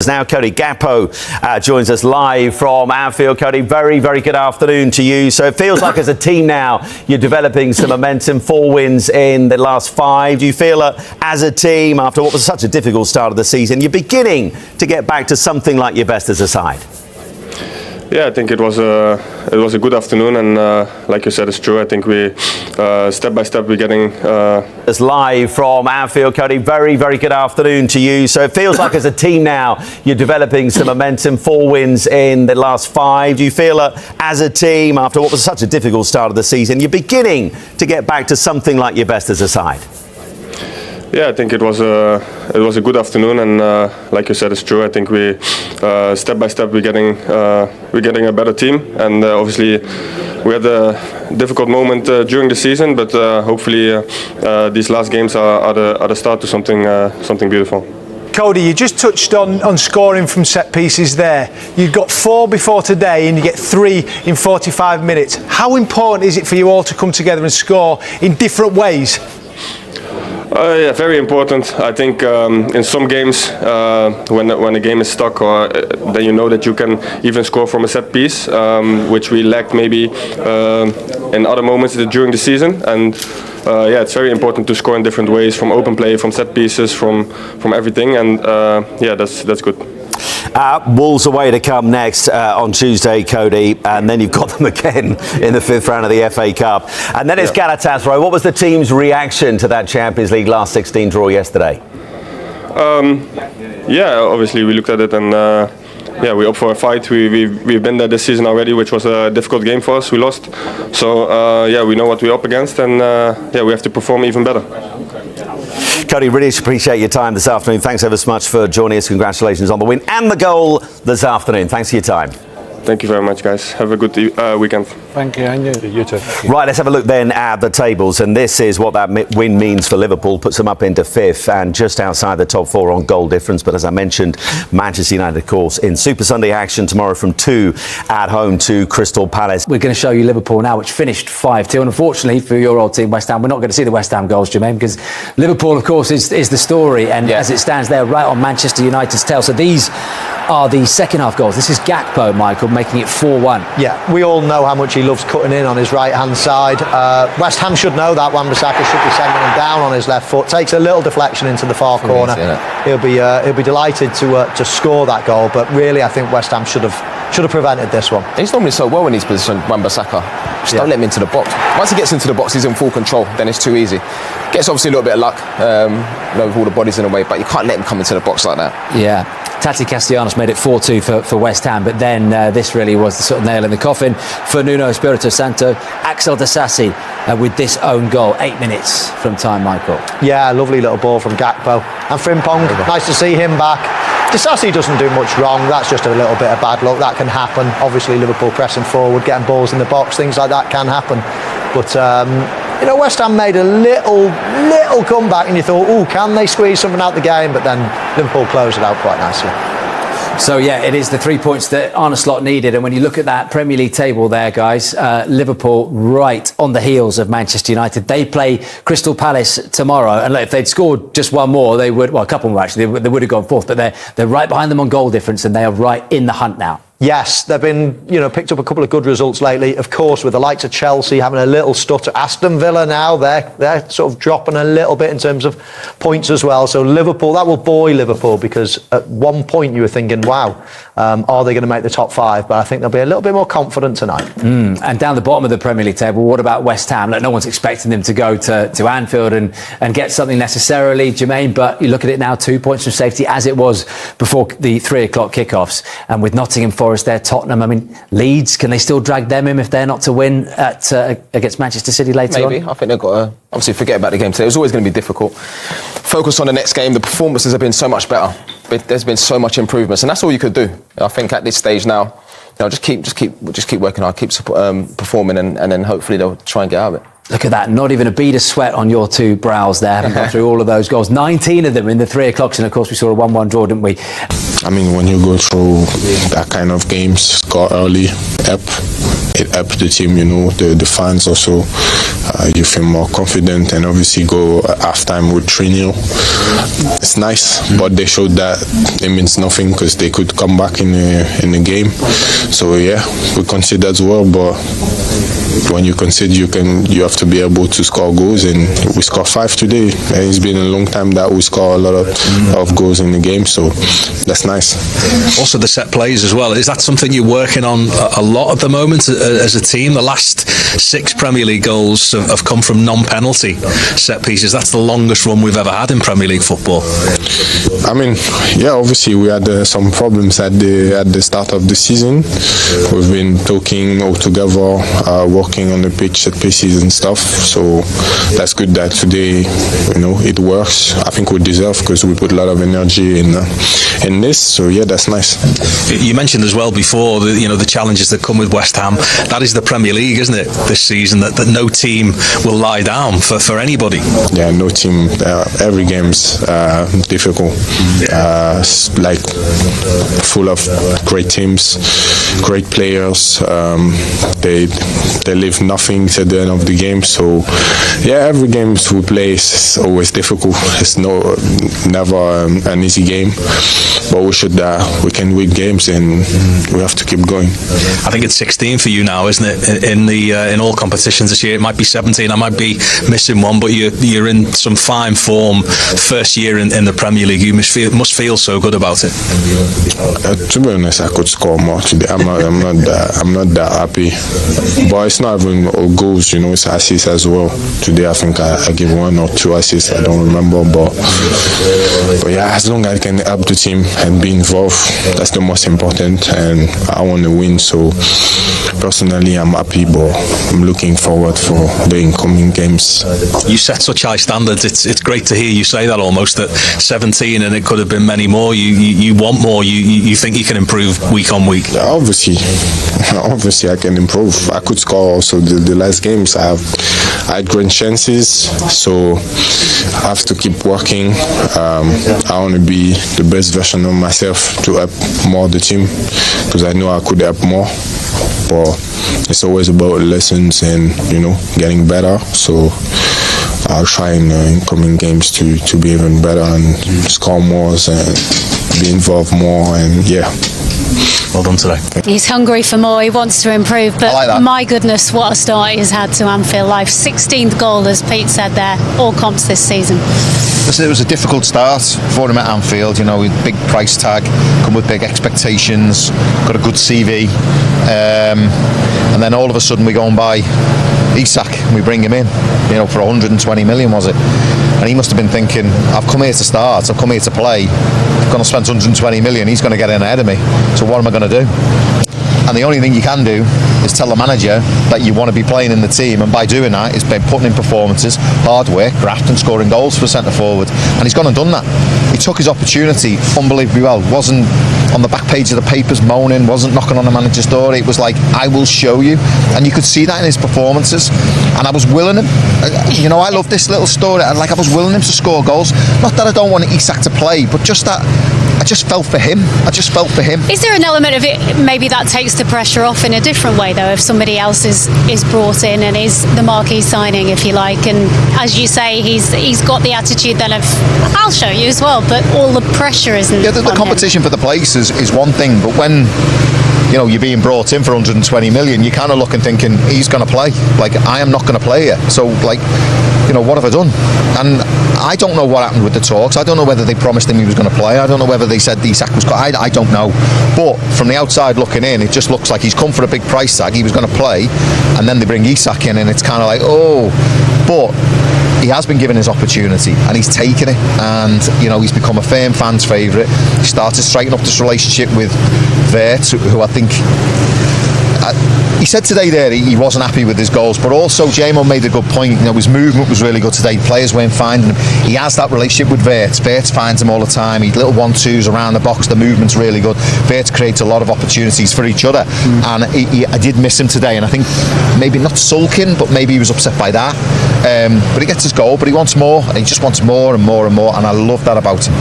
Now, Cody Gakpo joins us live from Anfield. Cody, very, very good afternoon to you. So it feels like as a team now, you're developing some momentum, 4 wins in the last 5. Do you feel as a team, after what was such a difficult start of the season, you're beginning to get back to something like your best as a side? Yeah, I think it was a good afternoon, and like you said, it's true. I think we step by step we're getting. It's live from Anfield, Cody. Very, very good afternoon to you. So it feels like as a team now, you're developing some momentum, 4 wins in the last 5. Do you feel as a team, after what was such a difficult start of the season, you're beginning to get back to something like your best as a side? Yeah, I think it was a good afternoon, and like you said, it's true. I think we step by step we're getting a better team, and obviously we had a difficult moment during the season, but hopefully these last games are the start to something beautiful. Cody, you just touched on scoring from set pieces there. You got 4 before today and you get 3 in 45 minutes. How important is it for you all to come together and score in different ways? Yeah, very important. I think in some games, when the game is stuck, then you know that you can even score from a set piece, which we lacked maybe in other moments during the season. And yeah, it's very important to score in different ways, from open play, from set pieces, from everything. And yeah, that's good. Wolves away to come next on Tuesday, Cody, and then you've got them again in the 5th round of the FA Cup. And then it's Galatasaray. What was the team's reaction to that Champions League last 16 draw yesterday? Yeah, obviously we looked at it and yeah, we're up for a fight. We've been there this season already, which was a difficult game for us. We lost. So yeah, we know what we're up against, and yeah, we have to perform even better. Cody, really appreciate your time this afternoon. Thanks ever so much for joining us. Congratulations on the win and the goal this afternoon. Thanks for your time. Thank you very much, guys. Have a good weekend. Thank you, and you too. Right, let's have a look then at the tables, and this is what that win means for Liverpool. Puts them up into 5th and just outside the top 4 on goal difference. But as I mentioned, Manchester United, of course, in Super Sunday action tomorrow from 2 at home to Crystal Palace. We're going to show you Liverpool now, which finished 5-2. And unfortunately for your old team, West Ham, we're not going to see the West Ham goals, Jermaine, because Liverpool, of course, is the story. And as it stands there, right on Manchester United's tail. So these are the second half goals. This is Gakpo, Michael, making it 4-1. Yeah, we all know how much he loves cutting in on his right-hand side. West Ham should know that. Wan-Bissaka should be sending him down on his left foot. Takes a little deflection into the far corner. He'll be delighted to score that goal. But really, I think West Ham should have prevented this one. He's normally so well in his position, Wan-Bissaka. Just don't let him into the box. Once he gets into the box, he's in full control. Then it's too easy. Gets obviously a little bit of luck, with all the bodies in the way, but you can't let him come into the box like that. Yeah. Tati Castellanos made it 4-2 for West Ham, but then this really was the sort of nail in the coffin for Nuno Espirito Santo. Axel Disasi with this own goal, 8 minutes from time, Michael. Yeah, lovely little ball from Gakpo. And Frimpong, nice to see him back. Disasi doesn't do much wrong. That's just a little bit of bad luck. That can happen. Obviously, Liverpool pressing forward, getting balls in the box, things like that can happen. But you know, West Ham made a little comeback, and you thought, oh, can they squeeze something out the game? But then Liverpool closed it out quite nicely. So yeah, it is the 3 points that Arne Slot needed. And when you look at that Premier League table there, guys, Liverpool right on the heels of Manchester United. They play Crystal Palace tomorrow, and look, if they'd scored just one more, they would. Well, a couple more actually. They would have gone 4th, but they're right behind them on goal difference, and they are right in the hunt now. Yes, they've been, picked up a couple of good results lately. Of course, with the likes of Chelsea having a little stutter. Aston Villa now, they're sort of dropping a little bit in terms of points as well. So Liverpool, that will buoy Liverpool, because at one point you were thinking, wow, are they going to make the top 5? But I think they'll be a little bit more confident tonight. And down the bottom of the Premier League table, what about West Ham? Look, no one's expecting them to go to Anfield and get something necessarily, Jermaine, but you look at it now, 2 points from safety, as it was before the 3 o'clock kickoffs. And with Nottingham Forest there, Tottenham, I mean, Leeds, can they still drag them in if they're not to win against Manchester City later on? Maybe. I think they've got to obviously forget about the game today. It was always going to be difficult. Focus on the next game. The performances have been so much better. There's been so much improvements, and that's all you could do. I think at this stage now, just keep working hard, keep performing, and then hopefully they'll try and get out of it. Look at that, not even a bead of sweat on your 2 brows there, having gone through all of those goals. 19 of them in the 3 o'clocks, and of course we saw a 1-1 draw, didn't we? I mean, when you go through that kind of games, score early, up, it helped the team, the fans also. You feel more confident, and obviously go halftime with 3-0. It's nice, but they showed that it means nothing because they could come back in the game. So yeah, we conceded as well, but when you concede, you have to be able to score goals, and we scored 5 today. And it's been a long time that we score a lot of goals in the game, so that's nice. Also the set plays as well. Is that something you're working on a lot at the moment as a team? The last 6 Premier League goals have come from non-penalty set pieces. That's the longest run we've ever had in Premier League football. I mean, yeah, obviously we had some problems at the start of the season. We've been talking all together, working on the pitch, set pieces and stuff. So that's good that today, it works. I think we deserve, because we put a lot of energy in this. So yeah, that's nice. You mentioned as well before the challenges that come with West Ham. That is the Premier League, isn't it, this season? That no team will lie down for anybody. Yeah, no team. Every game's difficult. Like full of great teams, great players. They leave nothing to the end of the game. So yeah, every game we play is always difficult. It's never an easy game, but we can win games, and we have to keep going. I think it's 16 for you now, isn't it? In all competitions this year. It might be 17. I might be missing one, but you're in some fine form. First year in the Premier League. You must feel so good about it. To be honest, I could score more today. I'm not that happy, but it's not even all goals. It's assists as well. Today I think I give 1 or 2 assists. I don't remember, but yeah, as long as I can help the team and be involved, that's the most important. And I want to win. So personally, I'm happy, but I'm looking forward for the incoming games. You set such high standards. It's great to hear you say that, almost that 17 and it could have been many more. You want more. You think you can improve week on week. Yeah, obviously I can improve. I could score also the last games. I had great chances, so I have to keep working. I want to be the best version of myself to help more the team, because I know I could help more. But it's always about lessons and getting better. So I'll try in incoming games to be even better and score more and be involved more, and yeah. Well done today. He's hungry for more. He wants to improve, but I like that. My goodness, what a start he's had to Anfield Life. 16th goal, as Pete said there, all comps this season. Listen, it was a difficult start for him at Anfield, with big price tag, come with big expectations, got a good CV, and then all of a sudden we go and buy Isak and we bring him in, for 120 million, was it? And he must have been thinking, I've come here to start, I've come here to play, I'm going to spend 120 million, he's going to get in ahead of me, so what am I going to do? And the only thing you can do is tell the manager that you want to be playing in the team, and by doing that is by putting in performances, hard work, graft and scoring goals for centre forward. And he's gone and done that. He took his opportunity unbelievably well. Wasn't on the back page of the papers moaning, wasn't knocking on the manager's door. It was like, I will show you. And you could see that in his performances. And I was willing him, I love this little story. I was willing him to score goals. Not that I don't want Isak to play, but just that I just felt for him. Is there an element of it, maybe that takes the pressure off in a different way, though, if somebody else is brought in and is the marquee signing, if you like, and as you say, he's got the attitude then of, I'll show you as well, but all the pressure isn't. Yeah, the competition for the place is one thing, but when you're being brought in for 120 million, you kind of look and thinking, he's going to play. I am not going to play here. So, what have I done? And I don't know what happened with the talks. I don't know whether they promised him he was going to play. I don't know whether they said the Isak was... I don't know. But from the outside looking in, it just looks like he's come for a big price tag. He was going to play, and then they bring Isak in, and it's kind of like, oh. But he has been given his opportunity, and he's taken it, and he's become a firm fan's favourite. He started striking up this relationship with Vert, who I think he said today there he wasn't happy with his goals, but also JMO made a good point. His movement was really good today. Players weren't finding him. He has that relationship with Vert. Vert finds him all the time. He little 1-2s around the box. The movement's really good. Vert creates a lot of opportunities for each other, and I did miss him today. And I think maybe not sulking, but maybe he was upset by that. But he gets his goal, but he wants more, and he just wants more and more and more. And I love that about him.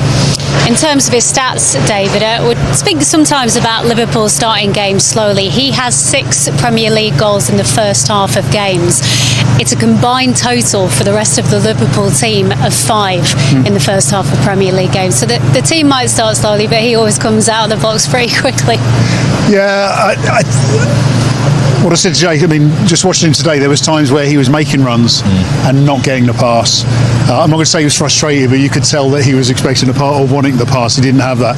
In terms of his stats, David, we speak sometimes about Liverpool starting games slowly. He has 6 Premier League goals in the first half of games. It's a combined total for the rest of the Liverpool team of 5 in the first half of Premier League games. So the team might start slowly, but he always comes out of the box pretty quickly. Yeah, what I said to Jake, I mean, just watching him today, there was times where he was making runs and not getting the pass. I'm not going to say he was frustrated, but you could tell that he was expecting the pass or wanting the pass. He didn't have that.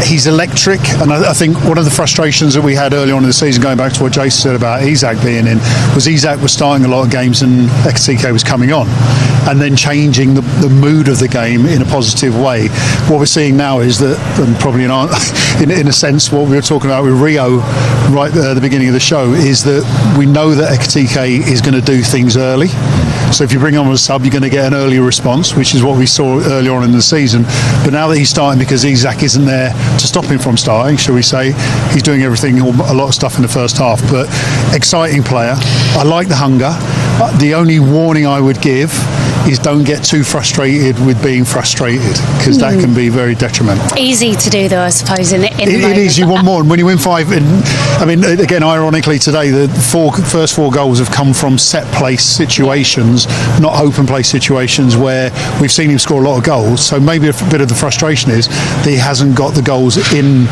He's electric, and I think one of the frustrations that we had early on in the season, going back to what Jason said about Isak being in, was Isak was starting a lot of games and Ekitike was coming on, and then changing the mood of the game in a positive way. What we're seeing now is that, and probably in a sense, what we were talking about with Rio right at the beginning of the show, is that we know that Ekitike is going to do things early. So if you bring him on a sub, you're going to get an earlier response, which is what we saw earlier on in the season. But now that he's starting, because Isak isn't there to stop him from starting, shall we say, he's doing everything, a lot of stuff in the first half. But exciting player. I like the hunger. The only warning I would give is don't get too frustrated with being frustrated, because that can be very detrimental. Easy to do, though, I suppose, in the moment. It is. You want more. And when you win 5, I mean, again, ironically today, the first 4 goals have come from set place situations, not open play situations where we've seen him score a lot of goals. So maybe a bit of the frustration is that he hasn't got the goals in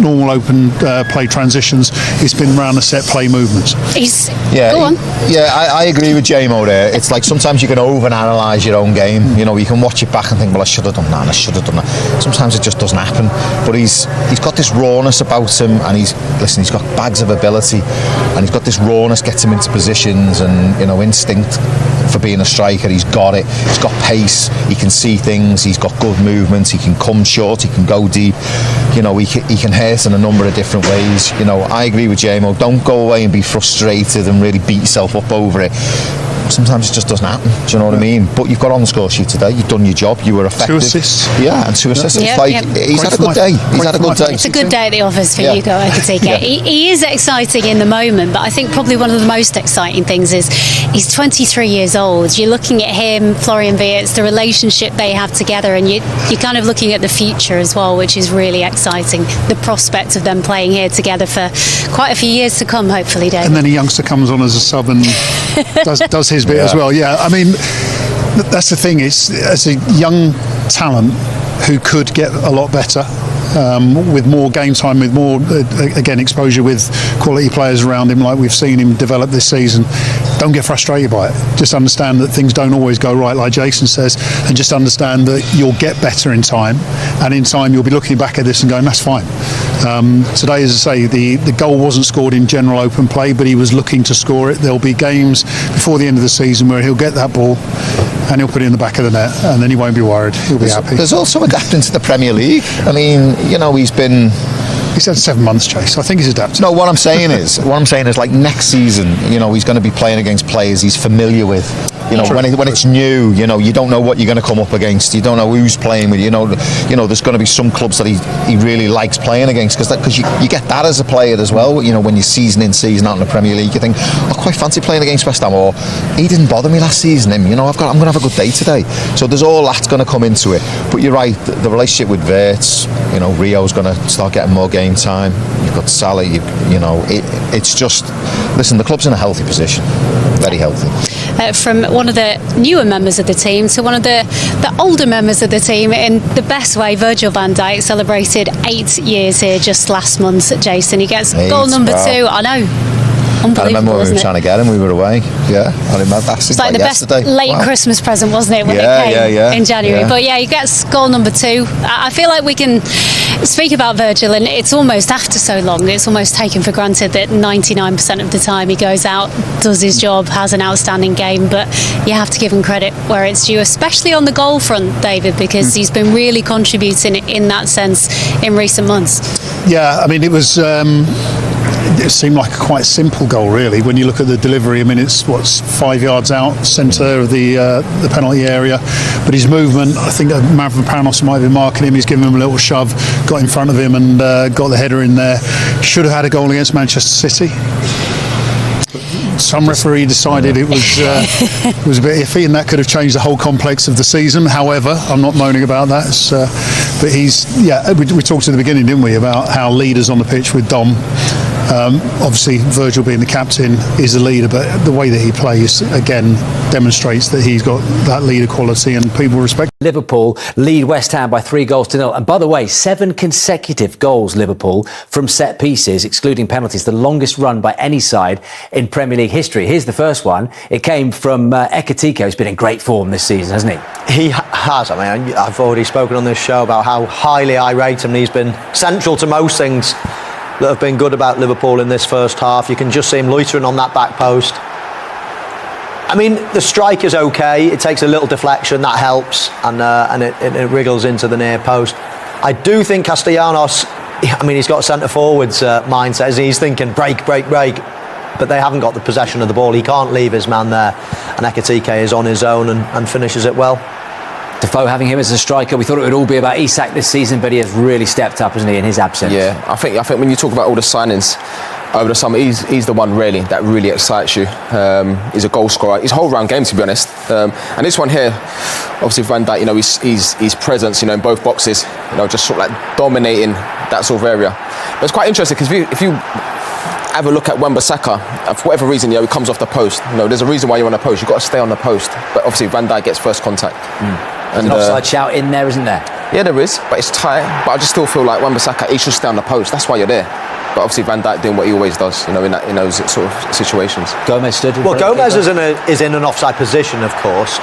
normal open play transitions. It's been around the set play movements. Go on. Yeah, I agree with JMO there. It's like sometimes you can overanalyse your own game. You know, you can watch it back and think, well, I should have done that and I should have done that. Sometimes it just doesn't happen. But he's got this rawness about him, and he's got bags of ability, and he's got this rawness, gets him into positions, and, you know, instinct for being a striker. He's got it. He's got pace. He can see things. He's got good movements. He can come short. He can go deep. You know, he can hurt in a number of different ways. You know, I agree with JMO. Don't go away and be frustrated and really beat yourself up over it. Sometimes it just doesn't happen. Do you know what I mean? But you've got on the score sheet today. You've done your job. You were effective. 2 assists. Yeah, and 2 assists. Yep, He's had a good day. He's had a good day. It's a good day at the office for Hugo Ekitike. He is exciting in the moment, but I think probably one of the most exciting things is he's 23 years old. You're looking at him, Florian Wirtz, the relationship they have together, and you're kind of looking at the future as well, which is really exciting. The prospect of them playing here together for quite a few years to come, hopefully, David. And then a youngster comes on as a sub and does his bit as well. Yeah, I mean, that's the thing. It's as a young talent who could get a lot better with more game time, with more again exposure with quality players around him, like we've seen him develop this season. Don't get frustrated by it. Just understand that things don't always go right, like Jason says, and just understand that you'll get better in time, and in time you'll be looking back at this and going, that's fine. Today, as I say, the goal wasn't scored in general open play, but he was looking to score it. There'll be games before the end of the season where he'll get that ball and he'll put it in the back of the net, and then he won't be worried. He'll be happy. There's also adapting to the Premier League. I mean, you know, he's had 7 months, Chase. I think he's adapted. No, what I'm saying is like next season, you know, he's going to be playing against players he's familiar with. You know, when it's new, you know, you don't know what you're going to come up against. You don't know who's playing with. You know, there's going to be some clubs that he really likes playing against, because you get that as a player as well. You know, when you're season in, season out in the Premier League, you think, I quite fancy playing against West Ham, or he didn't bother me last season. You know, I'm going to have a good day today. So there's all that's going to come into it. But you're right, the relationship with Wirtz, you know, Rio's going to start getting more game time. You've got Salah. You know, it's just, listen, the club's in a healthy position, very healthy. From one of the newer members of the team to one of the older members of the team, in the best way, Virgil van Dijk celebrated 8 years here just last month. Jason, he gets goal number 2. I know. I remember when we were trying to get him, we were away. Yeah, I remember that. It's like the yesterday. best late Christmas present, wasn't it, when it came in January? But yeah, he gets goal number 2. I feel like we can speak about Virgil, and it's almost after so long, it's almost taken for granted that 99% of the time he goes out, does his job, has an outstanding game. But you have to give him credit where it's due, especially on the goal front, David, because he's been really contributing in that sense in recent months. Yeah, I mean, it was. It seemed like a quite simple goal, really, when you look at the delivery. I mean, it's 5 yards out, centre of the penalty area, but his movement, I think man from Paranos might have been marking him. He's given him a little shove, got in front of him, and got the header in there. Should have had a goal against Manchester City. some referee decided it was a bit iffy, and that could have changed the whole complex of the season. However, I'm not moaning about that. But we talked at the beginning, didn't we, about how leaders on the pitch with Dom. Obviously, Virgil being the captain is a leader, but the way that he plays again demonstrates that he's got that leader quality, and people respect. Liverpool lead West Ham by 3-0. And by the way, 7 consecutive goals, Liverpool, from set pieces, excluding penalties, the longest run by any side in Premier League history. Here's the first one. It came from Ekitike, who's been in great form this season, hasn't he? He has. I mean, I've already spoken on this show about how highly I rate him. He's been central to most things that have been good about Liverpool in this first half. You can just see him loitering on that back post. I mean, the strike is okay. It takes a little deflection, that helps, and it wriggles into the near post. I do think Castellanos, I mean, he's got a centre-forward's mindset. He's thinking break, but they haven't got the possession of the ball. He can't leave his man there, and Ekitike is on his own and finishes it well. Defoe having him as a striker, we thought it would all be about Isak this season, but he has really stepped up, hasn't he, in his absence? Yeah, I think when you talk about all the signings over the summer, he's the one really that really excites you. He's a goal scorer. His whole round game, to be honest. And this one here, obviously Van Dijk, his presence, in both boxes, just sort of like dominating that sort of area. But it's quite interesting because if you have a look at Wan-Bissaka, for whatever reason, he comes off the post. There's a reason why you're on the post. You've got to stay on the post. But obviously Van Dijk gets first contact. And an offside shout in there, isn't there? Yeah, there is, but it's tight. But I just still feel like Wan-Bissaka, he should stay on the post. That's why you're there. But obviously Van Dijk doing what he always does, in those sort of situations. Gomez stood. Well, Gomez is in an offside position, of course,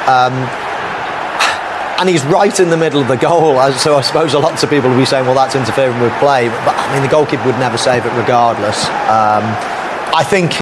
and he's right in the middle of the goal. So I suppose lots of people will be saying, well, that's interfering with play. But I mean, the goalkeeper would never save it regardless. I think